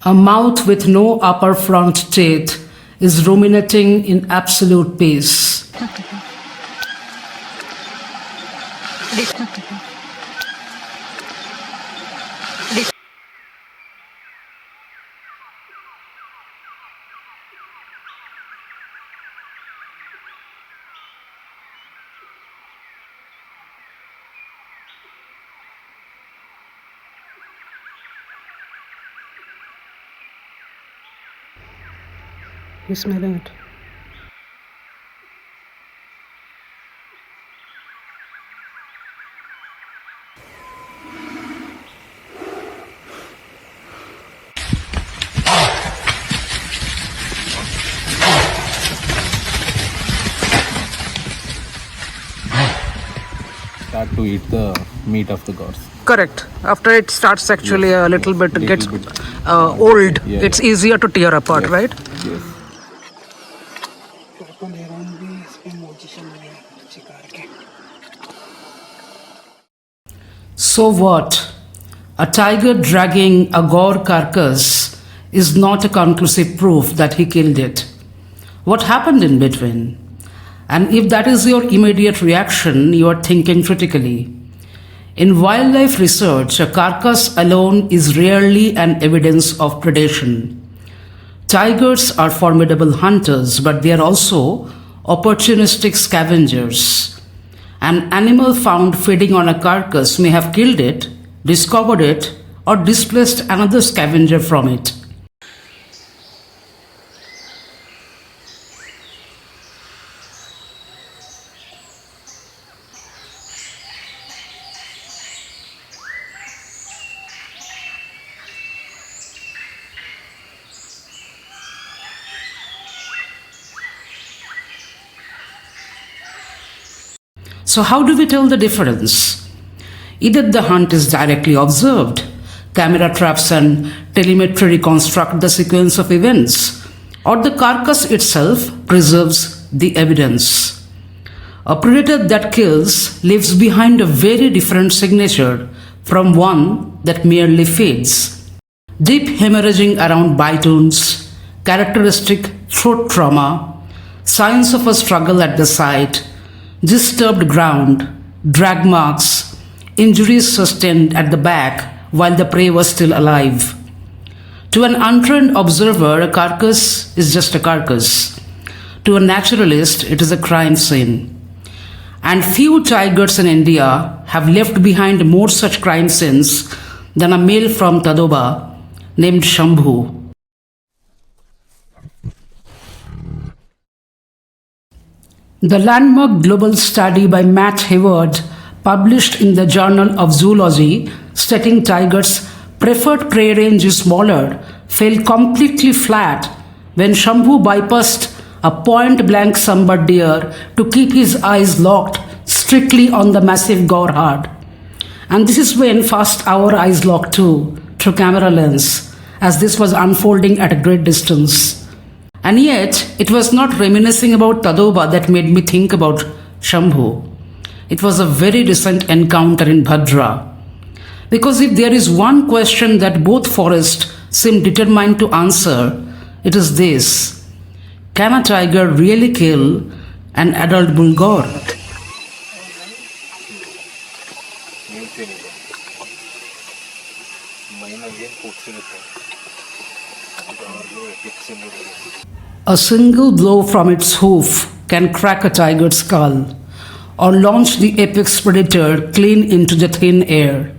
A mouth with no upper front teeth is ruminating in absolute peace. He's smelling it. Start to eat the meat of the Gaurs. Correct. After it starts actually a little bit gets old, it's easier to tear apart, right? Yes. So what? A tiger dragging a Gaur carcass is not a conclusive proof that he killed it. What happened in between? And if that is your immediate reaction, you are thinking critically. In wildlife research, a carcass alone is rarely an evidence of predation. Tigers are formidable hunters, but they are also opportunistic scavengers. An animal found feeding on a carcass may have killed it, discovered it, or displaced another scavenger from it. So how do we tell the difference? Either the hunt is directly observed, camera traps and telemetry reconstruct the sequence of events, or the carcass itself preserves the evidence. A predator that kills leaves behind a very different signature from one that merely feeds. Deep hemorrhaging around bite wounds, characteristic throat trauma, signs of a struggle at the site, disturbed ground, drag marks, injuries sustained at the back while the prey was still alive. To an untrained observer, a carcass is just a carcass. To a naturalist, it is a crime scene. And few tigers in India have left behind more such crime scenes than a male from Tadoba named Sambhu. The landmark global study by Matt Hayward, published in the Journal of Zoology, stating tigers' preferred prey range is smaller, fell completely flat when Sambhu bypassed a point-blank Sambar deer to keep his eyes locked strictly on the massive Gaur herd. And this is when first our eyes locked too, through camera lens, as this was unfolding at a great distance. And yet, it was not reminiscing about Tadoba that made me think about Sambhu. It was a very recent encounter in Bhadra. Because if there is one question that both forests seem determined to answer, it is this: can a tiger really kill an adult bull gaur? A single blow from its hoof can crack a tiger's skull or launch the apex predator clean into the thin air.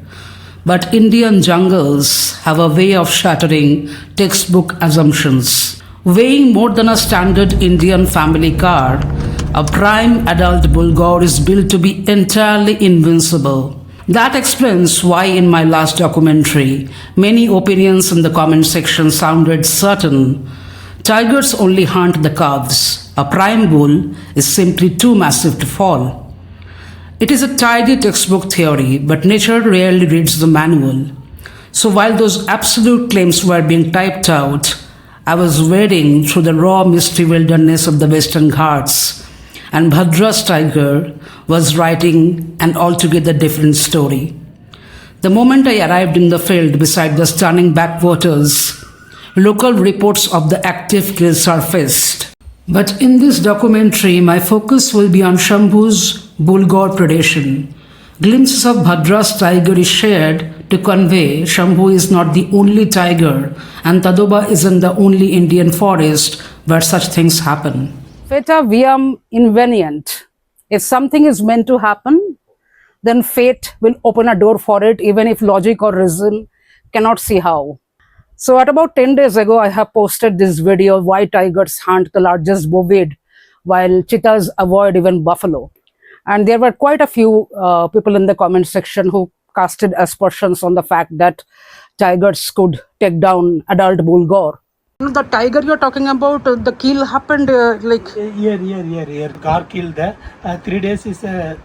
But Indian jungles have a way of shattering textbook assumptions. Weighing more than a standard Indian family car, a prime adult bull gaur is built to be entirely invincible. That explains why in my last documentary, many opinions in the comment section sounded certain. Tigers only hunt the calves. A prime bull is simply too massive to fall. It is a tidy textbook theory, but nature rarely reads the manual. So while those absolute claims were being typed out, I was wading through the raw, misty wilderness of the Western Ghats, and Bhadra's tiger was writing an altogether different story. The moment I arrived in the field beside the stunning backwaters, local reports of the active kill surfaced. But in this documentary, my focus will be on Sambhu's Bull Gaur predation. Glimpses of Bhadra's tiger is shared to convey Sambhu is not the only tiger and Tadoba isn't the only Indian forest where such things happen. Fata viam invenient. If something is meant to happen, then fate will open a door for it, even if logic or reason cannot see how. So at about 10 days ago, I have posted this video of why tigers hunt the largest bovid while cheetahs avoid even buffalo. And there were quite a few people in the comment section who casted aspersions on the fact that tigers could take down adult bull gaur. The tiger you're talking about, the kill happened Here. Gaur killed there. 3 days is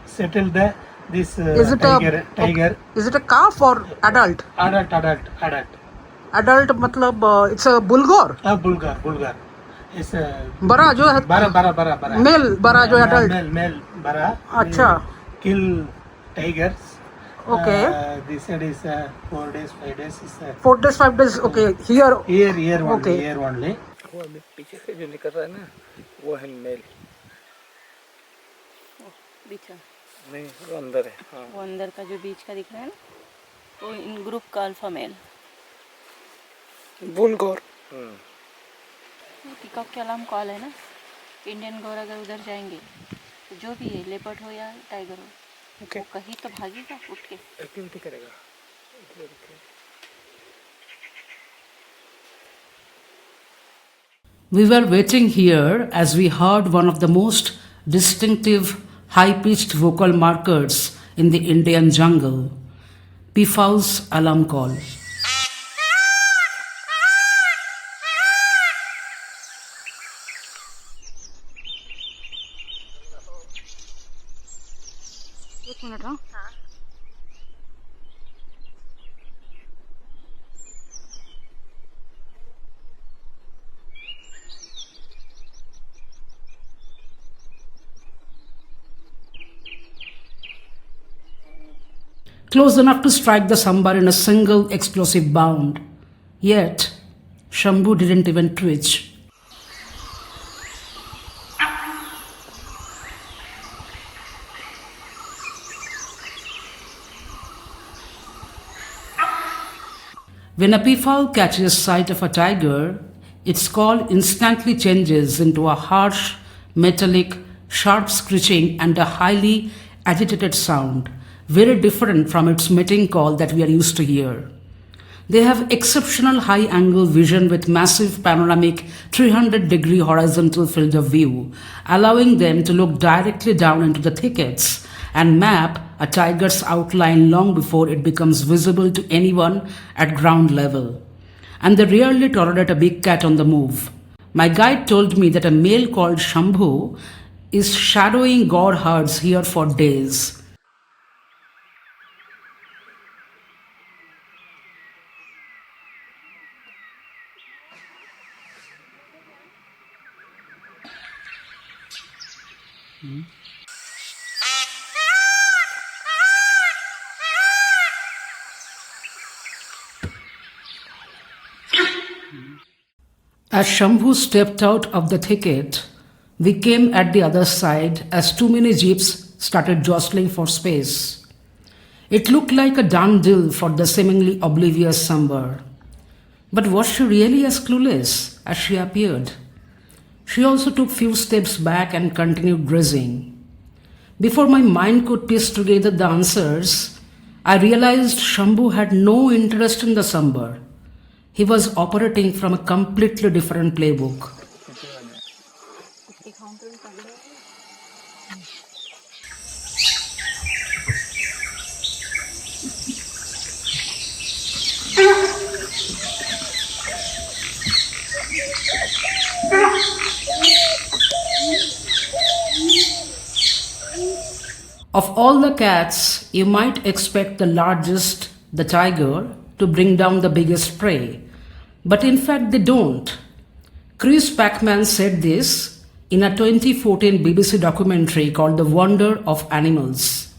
settled there. This Is it tiger. Is it a calf or adult? Adult. Adult मतलब it's a bull gaur. Bulgar. It's बड़ा जो है bara. Mail बड़ा जो adult. Male bara. अच्छा. Kill tigers. Okay. This side is 4 days, 5 days is 4 days, 5 days. Okay. Here. here only. Okay. Here only. वो अभी पीछे से जो निकल रहा है ना वो है मेल बीच में नहीं वो अंदर है हाँ वो अंदर का जो बीच का दिख रहा है ना वो इन ग्रुप का अल्फा मेल बुल गौर पिकॉक के अलार्म कॉल है ना इंडियन गौर अगर उधर जाएंगे तो जो भी है लेपर्ड हो या टाइगर हो वो कहीं तो भागेगा उठ के एक्टिविटी करेगा We were waiting here as we heard one of the most distinctive high-pitched vocal markers in the Indian jungle, peafowl's alarm call. एक मिनट हाँ close enough to strike the Sambar in a single explosive bound. Yet, Sambhu didn't even twitch. When a peafowl catches sight of a tiger, its call instantly changes into a harsh, metallic, sharp screeching and a highly agitated sound, very different from its mating call that we are used to hear. They have exceptional high angle vision with massive panoramic 300-degree horizontal field of view, allowing them to look directly down into the thickets and map a tiger's outline long before it becomes visible to anyone at ground level. And they rarely tolerate a big cat on the move. My guide told me that a male called Sambhu is shadowing gaur herds here for days. As Sambhu stepped out of the thicket, we came at the other side as too many jeeps started jostling for space. It looked like a done deal for the seemingly oblivious Sambar. But was she really as clueless as she appeared? She also took few steps back and continued grazing. Before my mind could piece together the answers, I realized Sambhu had no interest in the Sambar. He was operating from a completely different playbook. Of all the cats, you might expect the largest, the tiger, to bring down the biggest prey. But in fact, they don't. Chris Pacman said this in a 2014 BBC documentary called The Wonder of Animals.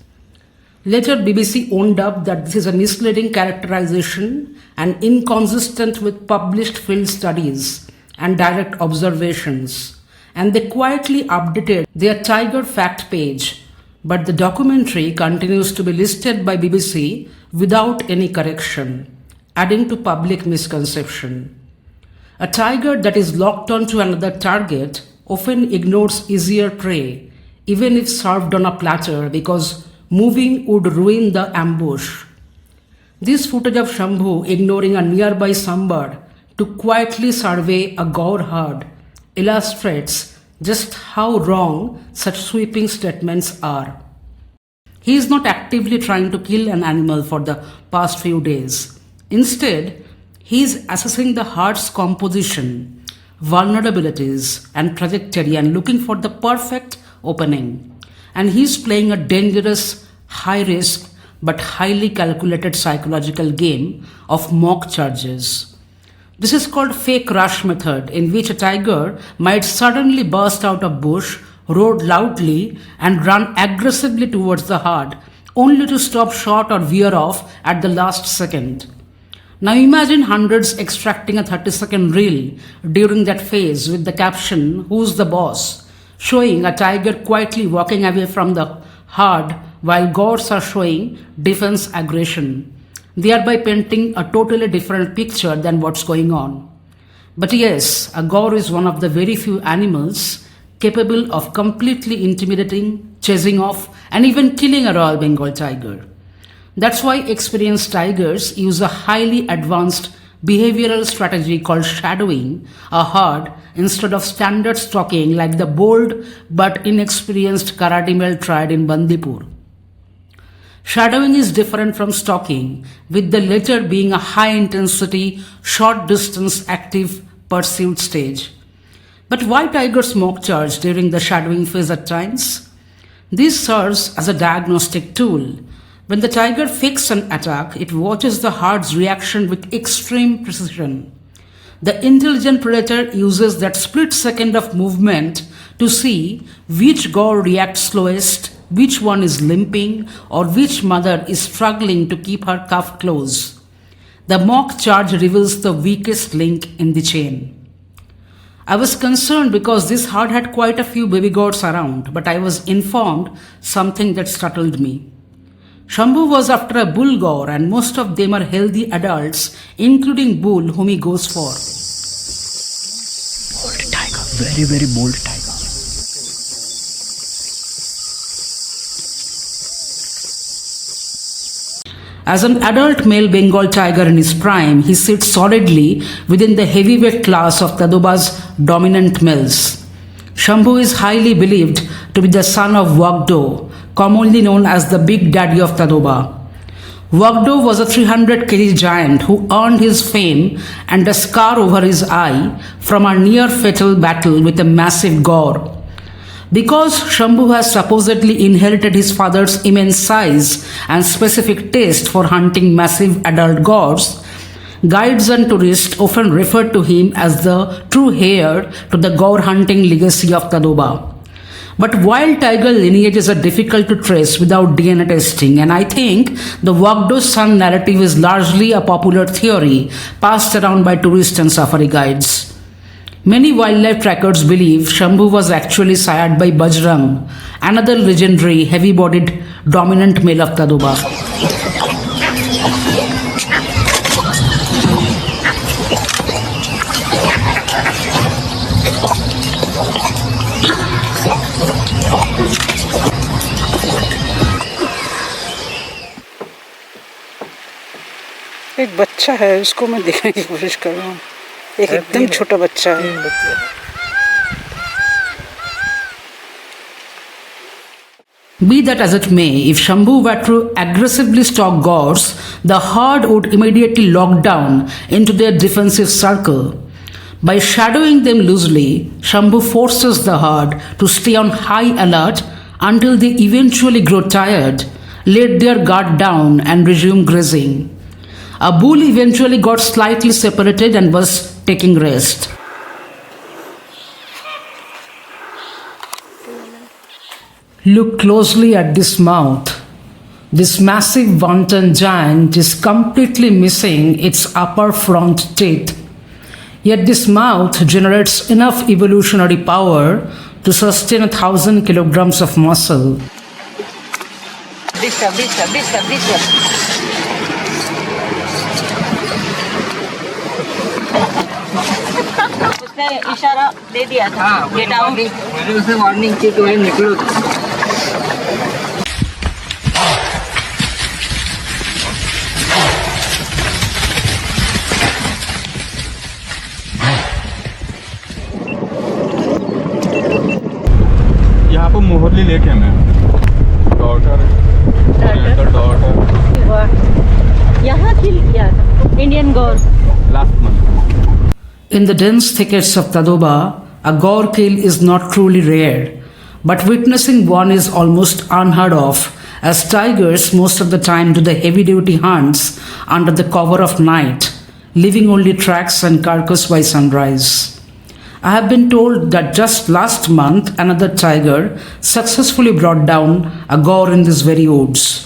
Later, BBC owned up that this is a misleading characterization and inconsistent with published field studies and direct observations, and they quietly updated their tiger fact page, but the documentary continues to be listed by BBC without any correction, adding to public misconception. A tiger that is locked onto another target often ignores easier prey, even if served on a platter, because moving would ruin the ambush. This footage of Sambhu ignoring a nearby Sambar to quietly survey a Gaur herd illustrates just how wrong such sweeping statements are. He is not actively trying to kill an animal for the past few days. Instead, he is assessing the herd's composition, vulnerabilities, and trajectory and looking for the perfect opening. And he is playing a dangerous, high-risk, but highly calculated psychological game of mock charges. This is called fake rush method, in which a tiger might suddenly burst out of bush, roar loudly, and run aggressively towards the herd, only to stop short or veer off at the last second. Now imagine hundreds extracting a 30-second reel during that phase with the caption, "Who's the boss?" showing a tiger quietly walking away from the herd while Gaurs are showing defense aggression, thereby painting a totally different picture than what's going on. But yes, a Gaur is one of the very few animals capable of completely intimidating, chasing off, and even killing a Royal Bengal tiger. That's why experienced tigers use a highly advanced behavioral strategy called shadowing a herd instead of standard stalking like the bold but inexperienced karate male tried in Bandipur. Shadowing is different from stalking, with the latter being a high-intensity, short-distance active pursuit stage. But why tigers mock charge during the shadowing phase at times? This serves as a diagnostic tool. When the tiger fakes an attack, it watches the herd's reaction with extreme precision. The intelligent predator uses that split second of movement to see which Gaur reacts slowest, which one is limping, or which mother is struggling to keep her calf close. The mock charge reveals the weakest link in the chain. I was concerned because this herd had quite a few baby goats around, but I was informed something that startled me. Sambhu was after a Bull Gaur, and most of them are healthy adults, including Bull, whom he goes for. Bold tiger, very, very bold tiger. As an adult male Bengal tiger in his prime, he sits solidly within the heavyweight class of Tadoba's dominant males. Sambhu is highly believed to be the son of Wagdo, commonly known as the Big Daddy of Tadoba. Wagdo was a 300 kg giant who earned his fame and a scar over his eye from a near-fatal battle with a massive Gaur. Because Sambhu has supposedly inherited his father's immense size and specific taste for hunting massive adult Gaurs, guides and tourists often refer to him as the true heir to the Gaur hunting legacy of Tadoba. But wild tiger lineages are difficult to trace without DNA testing, and I think the Wagdo's son narrative is largely a popular theory passed around by tourist and safari guides. Many wildlife trackers believe Sambhu was actually sired by Bajrang, another legendary heavy-bodied dominant male of Tadoba. एक बच्चा है, उसको मैं देखने की कोशिश कर रहा हूँ. एक एकदम छोटा बच्चा है. Be that as it may, if Sambhu were to aggressively stalk Gaurs, the herd would immediately lock down into their defensive circle. By shadowing them loosely, Sambhu forces the herd to stay on high alert until they eventually grow tired, let their guard down and resume grazing. A bull eventually got slightly separated and was taking rest. Look closely at this mouth. This massive wanton giant is completely missing its upper front teeth. Yet this mouth generates enough evolutionary power to sustain 1,000 kilograms of muscle. उसने इशारा दे दिया था get out मैंने उसे warning की तो निकलो यहाँ पर मोहरली लेक है मैम डॉटर यहाँ किल किया था Indian Gaur last month In the dense thickets of Tadoba, a Gaur kill is not truly rare, but witnessing one is almost unheard of, as tigers most of the time do the heavy-duty hunts under the cover of night, leaving only tracks and carcass by sunrise. I have been told that just last month another tiger successfully brought down a Gaur in these very woods.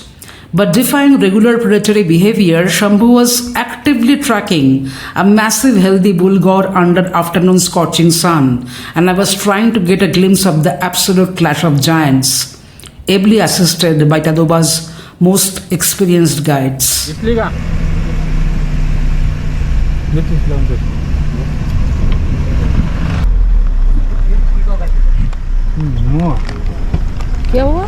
But defying regular predatory behavior, Sambhu was actively tracking a massive healthy bull gaur under afternoon scorching sun, and I was trying to get a glimpse of the absolute clash of giants, ably assisted by Tadoba's most experienced guides. क्या हुआ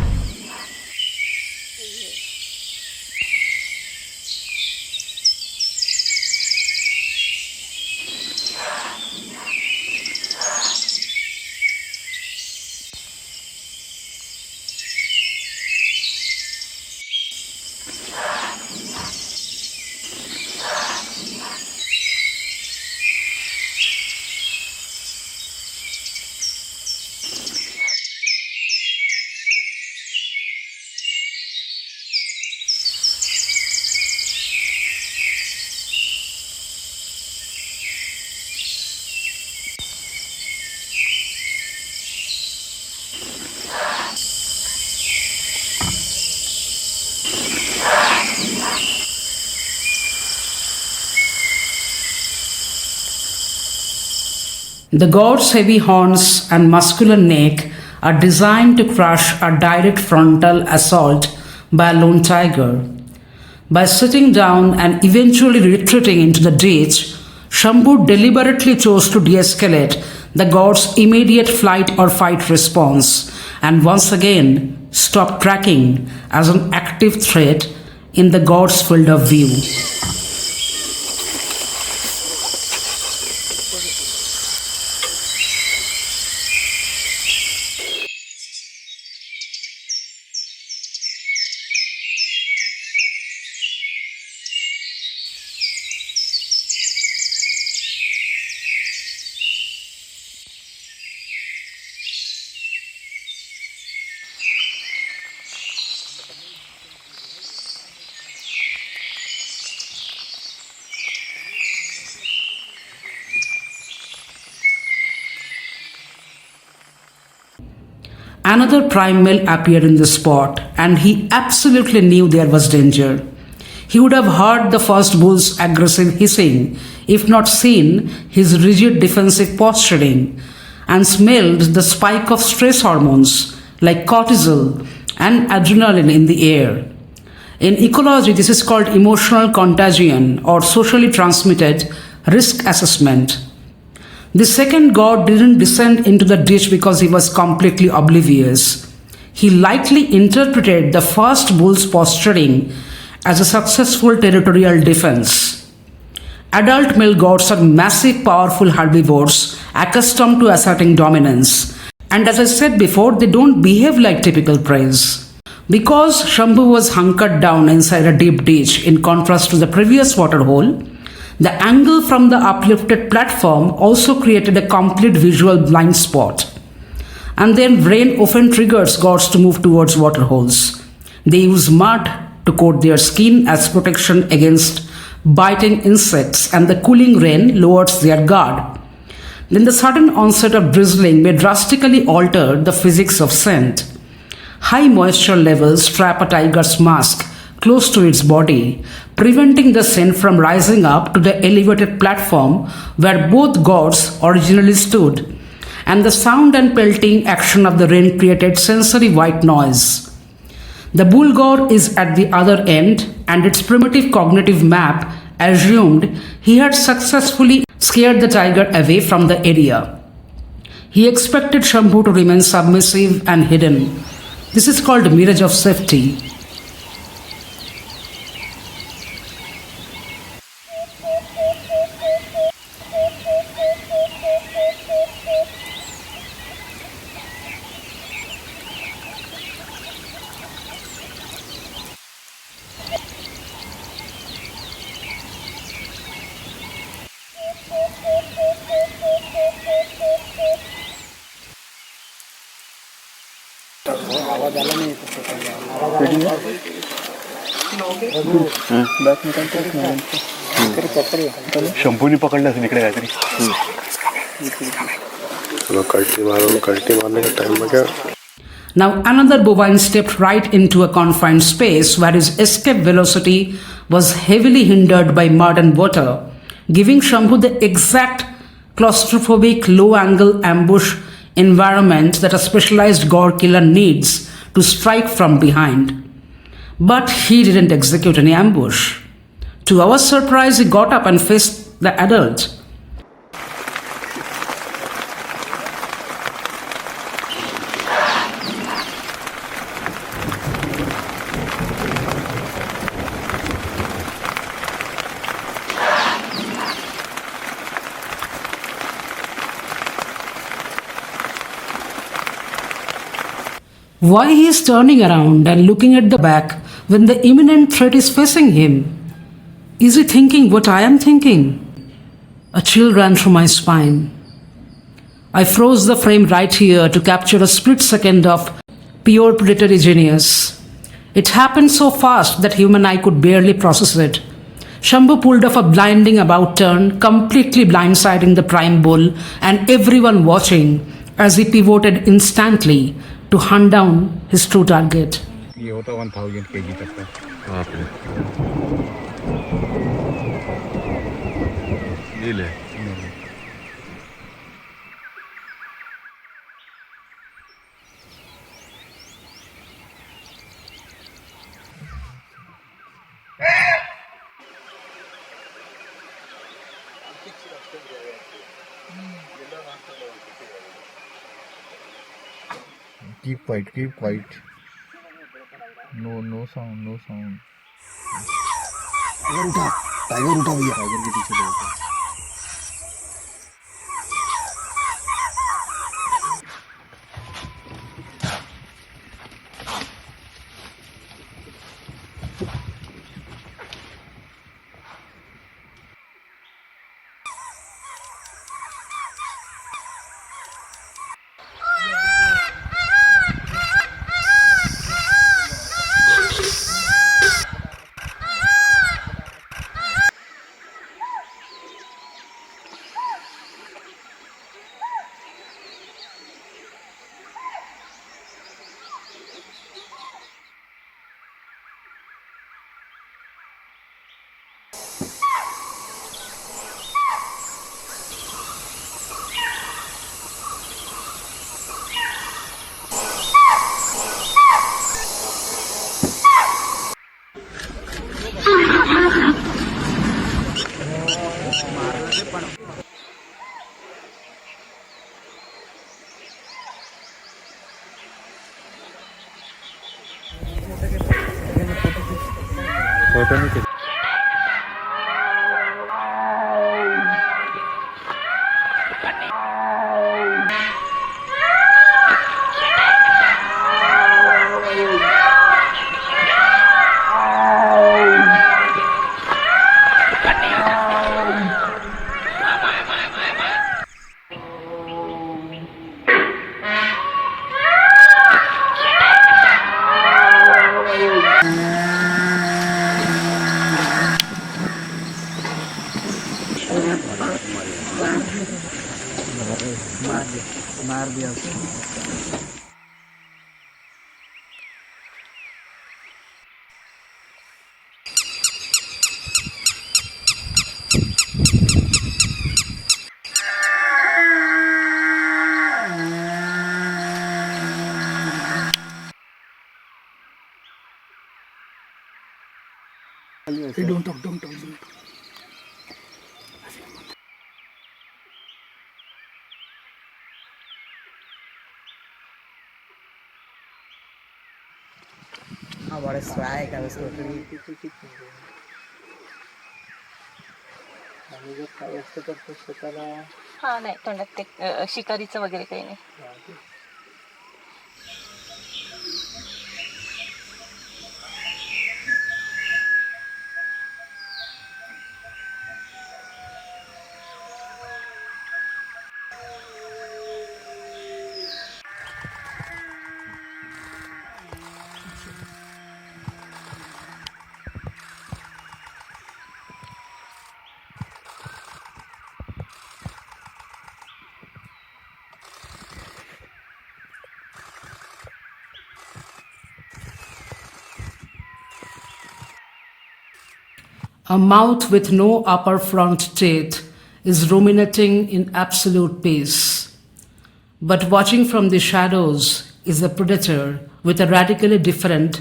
The Gaur's heavy horns and muscular neck are designed to crush a direct frontal assault by a lone tiger. By sitting down and eventually retreating into the ditch, Sambhu deliberately chose to de-escalate the Gaur's immediate flight or fight response and once again stopped tracking as an active threat in the Gaur's field of view. Another prime male appeared in the spot, and he absolutely knew there was danger. He would have heard the first bull's aggressive hissing, if not seen his rigid defensive posturing, and smelled the spike of stress hormones like cortisol and adrenaline in the air. In ecology, this is called emotional contagion or socially transmitted risk assessment. The second Gaur didn't descend into the ditch because he was completely oblivious. He likely interpreted the first bull's posturing as a successful territorial defense. Adult male Gaurs are massive, powerful herbivores accustomed to asserting dominance. And as I said before, they don't behave like typical prey. Because Sambhu was hunkered down inside a deep ditch in contrast to the previous waterhole, the angle from the uplifted platform also created a complete visual blind spot. And then rain often triggers Gaurs to move towards waterholes. They use mud to coat their skin as protection against biting insects, and the cooling rain lowers their guard. Then the sudden onset of drizzling may drastically alter the physics of scent. High moisture levels trap a tiger's musk close to its body, preventing the scent from rising up to the elevated platform where both Gaurs originally stood, and the sound and pelting action of the rain created sensory white noise. The Bull Gaur is at the other end, and its primitive cognitive map assumed he had successfully scared the tiger away from the area. He expected Sambhu to remain submissive and hidden. This is called mirage of safety. शंभूने पकडलं असेल इकडे काहीतरी Now another bovine stepped right into a confined space where his escape velocity was heavily hindered by mud and water, giving Sambhu the exact claustrophobic low-angle ambush environment that a specialized Gaur killer needs to strike from behind. But he didn't execute any ambush. To our surprise, he got up and faced the adult. Why he is turning around and looking at the back when the imminent threat is facing him? Is he thinking what I am thinking? A chill ran through my spine. I froze the frame right here to capture a split second of pure predatory genius. It happened so fast that human eye could barely process it. Sambhu pulled off a blinding about turn, completely blindsiding the prime bull and everyone watching as he pivoted instantly to hunt down his true target. ये होता 1000 kg तक का ये ले keep quiet. No sound. Tiger उठा भैया tiger के पीछे बैठा फोटो नहीं Hey, don't talk. बड़ा स्वैग है उसको हा नाही तोंडात ते शिकारीचं वगैरे काही नाही. A mouth with no upper front teeth is ruminating in absolute peace. But watching from the shadows is a predator with a radically different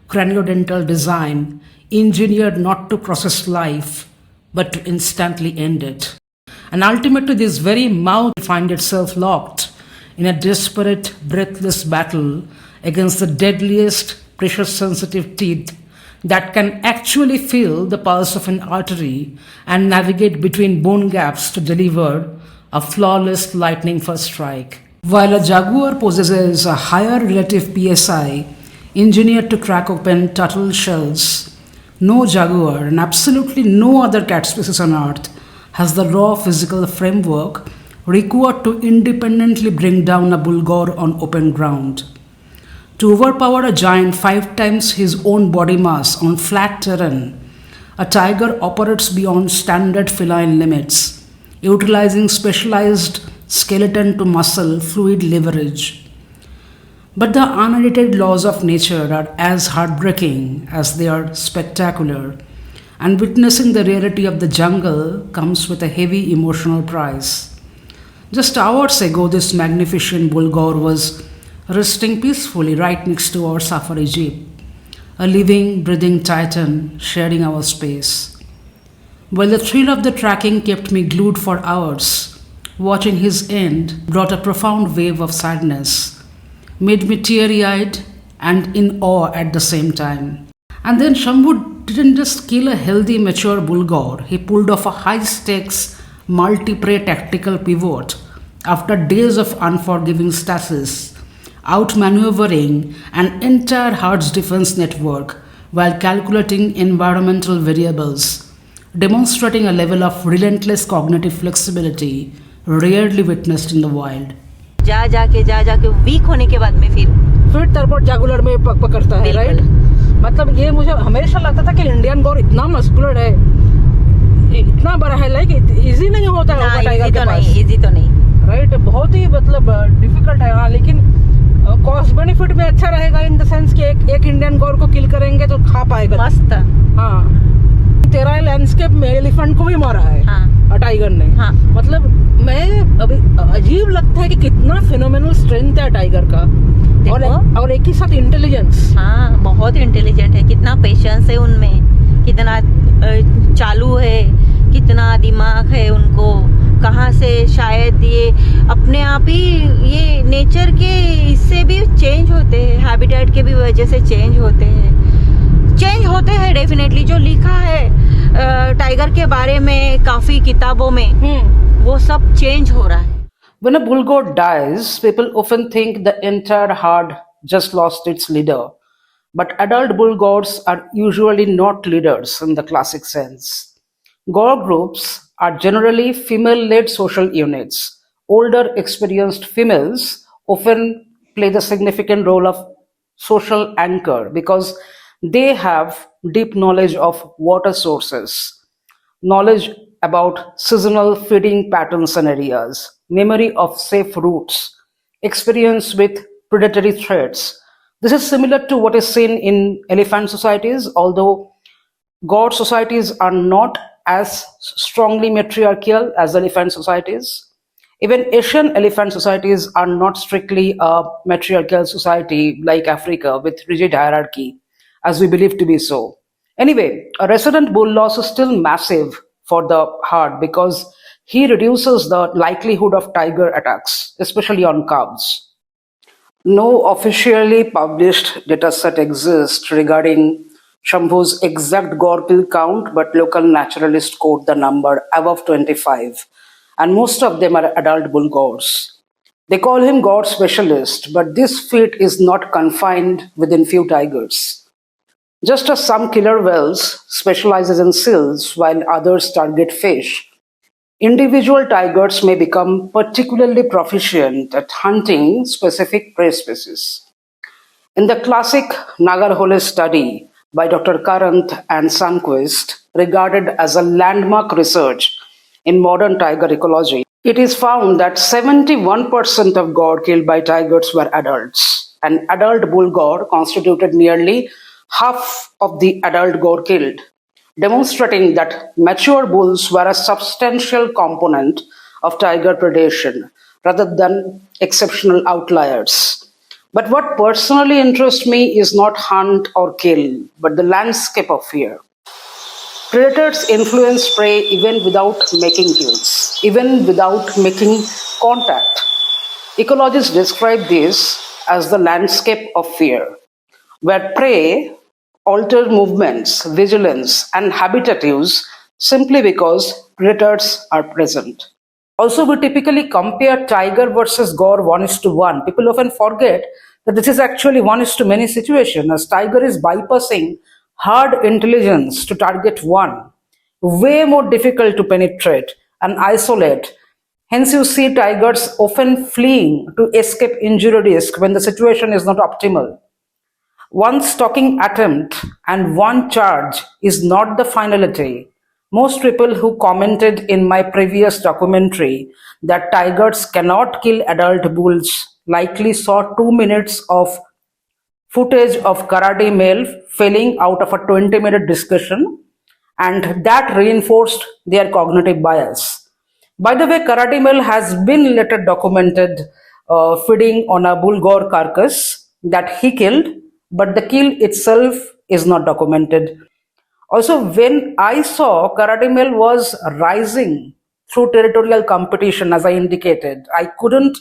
craniodental design, engineered not to process life, but to instantly end it. And ultimately, this very mouth finds itself locked in a desperate, breathless battle against the deadliest, pressure-sensitive teeth that can actually feel the pulse of an artery and navigate between bone gaps to deliver a flawless lightning first strike. While a jaguar possesses a higher relative PSI engineered to crack open turtle shells, no jaguar and absolutely no other cat species on earth has the raw physical framework required to independently bring down a bull gaur on open ground. To overpower a giant 5 times his own body mass on flat terrain, a tiger operates beyond standard feline limits, utilizing specialized skeleton to muscle fluid leverage. But the unedited laws of nature are as heartbreaking as they are spectacular, and witnessing the rarity of the jungle comes with a heavy emotional price. Just hours ago, this magnificent bull gaur was resting peacefully right next to our safari jeep, a living, breathing titan sharing our space. While the thrill of the tracking kept me glued for hours, watching his end brought a profound wave of sadness, made me teary-eyed and in awe at the same time. And then Sambhu didn't just kill a healthy, mature bull gaur, he pulled off a high-stakes, multi-prey tactical pivot after days of unforgiving stasis, outmaneuvering an entire herd's defense network while calculating environmental variables, demonstrating a level of relentless cognitive flexibility rarely witnessed in the wild. जा जाके week होने के बाद में फिर टर्बोट जागुलर में पकड़ता है, राइट? मतलब ये मुझे हमेशा लगता था कि इंडियन गौर इतना मस्कुलर है, इतना बड़ा है, लाइक इजी नहीं होता है टाइगर के पास। इजी तो नहीं, राइट? बहुत ही मतलब डिफिकल्ट है। हाँ, लेकिन कॉस्ट बेनिफिट में अच्छा रहेगा इन द सेंस कि एक इंडियन गौर को किल करेंगे तो खा पाएगा। मस्त। हाँ, तेरा लैंडस्केप में एलिफेंट को भी मारा है। हाँ, टाइगर ने। हाँ, मतलब मैं अभी अजीब लगता है कि कितना फिनोमिनल स्ट्रेंथ है टाइगर का, और एक ही साथ इंटेलिजेंस। हाँ, बहुत इंटेलिजेंट है, कितना पेशेंस है उनमें, कितना चालू है, कितना दिमाग है उनको, कहाँ से शायद ये अपने आप ही ये नेचर के इससे भी चेंज होते हैं, हैबिटेट के भी वजह से चेंज होते हैं डेफिनेटली। जो लिखा है टाइगर के बारे में काफ़ी किताबों में, वो सब चेंज हो रहा है। When a bull gaur dies, people often think the entire herd just lost its leader. But adult bull gaurs are usually not leaders in the classic sense. Gaur groups are generally female-led social units. Older, experienced females often play the significant role of social anchor because they have deep knowledge of water sources, knowledge about seasonal feeding patterns and areas, memory of safe routes, experience with predatory threats. This is similar to what is seen in elephant societies, although Gaur societies are not as strongly matriarchal as elephant societies. Even Asian elephant societies are not strictly a matriarchal society like Africa with rigid hierarchy, as we believe to be so. Anyway, a resident bull loss is still massive for the herd because he reduces the likelihood of tiger attacks, especially on calves. No officially published dataset exists regarding Shambhu's exact Gaur kill count, but local naturalists quote the number above 25, and most of them are adult bull Gaurs. They call him Gaur specialist, but this feat is not confined within few tigers. Just as some killer whales specializes in seals while others target fish, individual tigers may become particularly proficient at hunting specific prey species. In the classic Nagarhole study by Dr. Karanth and Sunquist, regarded as a landmark research in modern tiger ecology, it is found that 71% of gaur killed by tigers were adults, and adult bull gaur constituted nearly half of the adult gaur killed, demonstrating that mature bulls were a substantial component of tiger predation rather than exceptional outliers. But what personally interests me is not hunt or kill, but the landscape of fear. Predators influence prey even without making kills, even without making contact. Ecologists describe this as the landscape of fear, where prey alter movements, vigilance, and habitat use simply because predators are present. Also, we typically compare tiger versus gaur 1:1. People often forget that this is actually 1:many situation, as tiger is bypassing hard intelligence to target one, way more difficult to penetrate and isolate. Hence, you see tigers often fleeing to escape injury risk when the situation is not optimal. One stalking attempt and one charge is not the finality. Most people who commented in my previous documentary that tigers cannot kill adult bulls likely saw 2 minutes of footage of karate male failing out of a 20-minute discussion, and that reinforced their cognitive bias. By the way, karate male has been later documented feeding on a bull gaur carcass that he killed, but the kill itself is not documented. Also, when I saw karate male was rising through territorial competition, as I indicated, I couldn't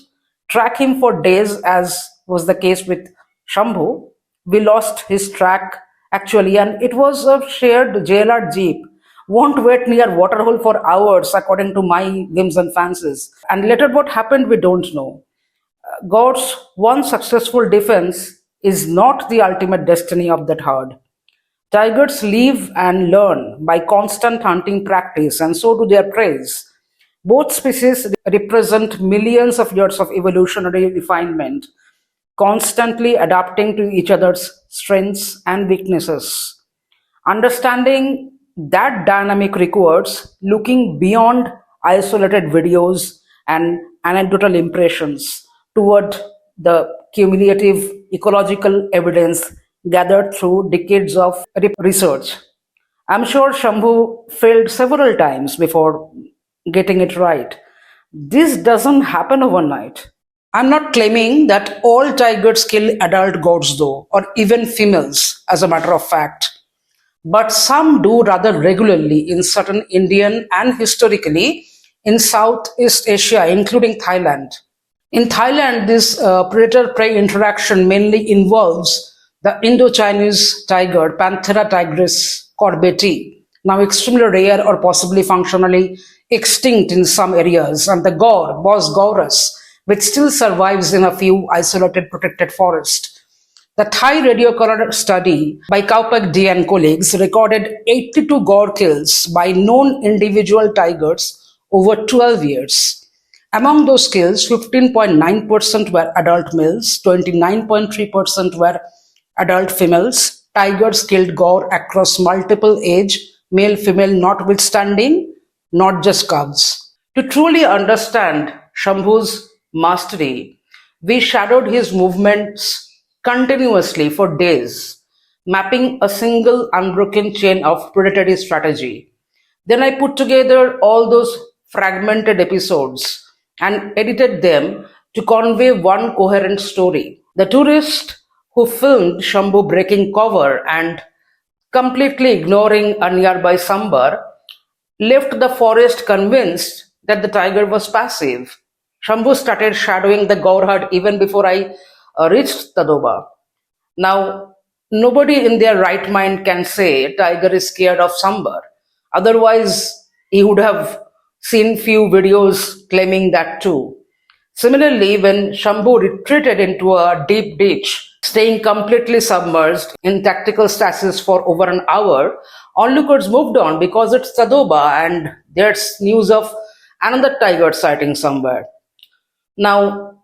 track him for days, as was the case with Shambhu. We lost his track actually, and it was a shared JLR jeep. Won't wait near Waterhole for hours, according to my whims and fancies. And later, what happened, we don't know. God's one successful defense is not the ultimate destiny of that herd. Tigers live and learn by constant hunting practice, and so do their prey. Both species represent millions of years of evolutionary refinement, constantly adapting to each other's strengths and weaknesses. Understanding that dynamic requires looking beyond isolated videos and anecdotal impressions toward the cumulative ecological evidence gathered through decades of research. I'm sure Shambhu failed several times before getting it right. This doesn't happen overnight. I'm not claiming that all tigers kill adult goats, though, or even females, as a matter of fact. But some do rather regularly in certain Indian and historically in Southeast Asia, including Thailand. In Thailand, this predator-prey interaction mainly involves the Indo-Chinese tiger, Panthera tigris corbeti, now extremely rare or possibly functionally extinct in some areas, and the gaur, Bos gaurus, which still survives in a few isolated protected forests. The Thai radiocolor study by Kaupak D and colleagues recorded 82 gaur kills by known individual tigers over 12 years. Among those kills, 15.9% were adult males, 29.3% were adult females. Tigers killed gaur across multiple age, male-female notwithstanding, not just cubs. To truly understand Shambhu's mastery, we shadowed his movements continuously for days, mapping a single unbroken chain of predatory strategy. Then I put together all those fragmented episodes and edited them to convey one coherent story. The tourist who filmed Shambhu breaking cover and completely ignoring a nearby Sambar, left the forest convinced that the tiger was passive. Sambhu started shadowing the Gaur herd even before I reached Tadoba. Now, nobody in their right mind can say tiger is scared of Sambar. Otherwise, he would have seen few videos claiming that too. Similarly, when Shambhu retreated into a deep ditch, staying completely submerged in tactical stasis for over an hour, onlookers moved on because it's Tadoba and there's news of another tiger sighting somewhere. Now,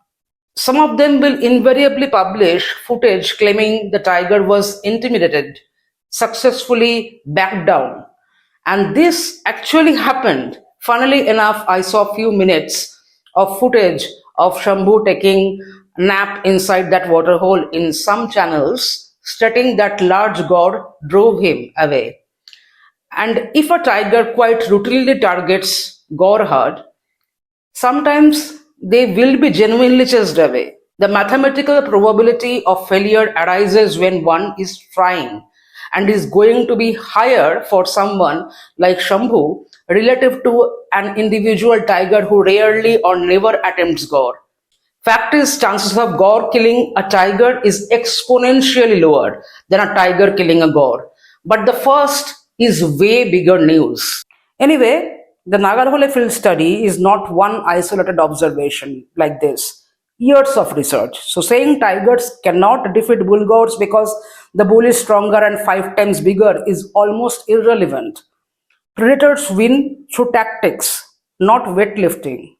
some of them will invariably publish footage claiming the tiger was intimidated, successfully backed down. And this actually happened. Funnily enough, I saw few minutes of footage of Shambhu taking a nap inside that waterhole in some channels, stating that large Gaur drove him away. And if a tiger quite routinely targets Gaur herd, sometimes they will be genuinely chased away. The mathematical probability of failure arises when one is trying and is going to be higher for someone like Shambhu relative to an individual tiger who rarely or never attempts Gaur. Fact is, chances of Gaur killing a tiger is exponentially lower than a tiger killing a Gaur. But the first is way bigger news. Anyway, the Nagarhole field study is not one isolated observation like this. Years of research. So saying tigers cannot defeat bull goats because the bull is stronger and 5 times bigger is almost irrelevant. Predators win through tactics, not weightlifting.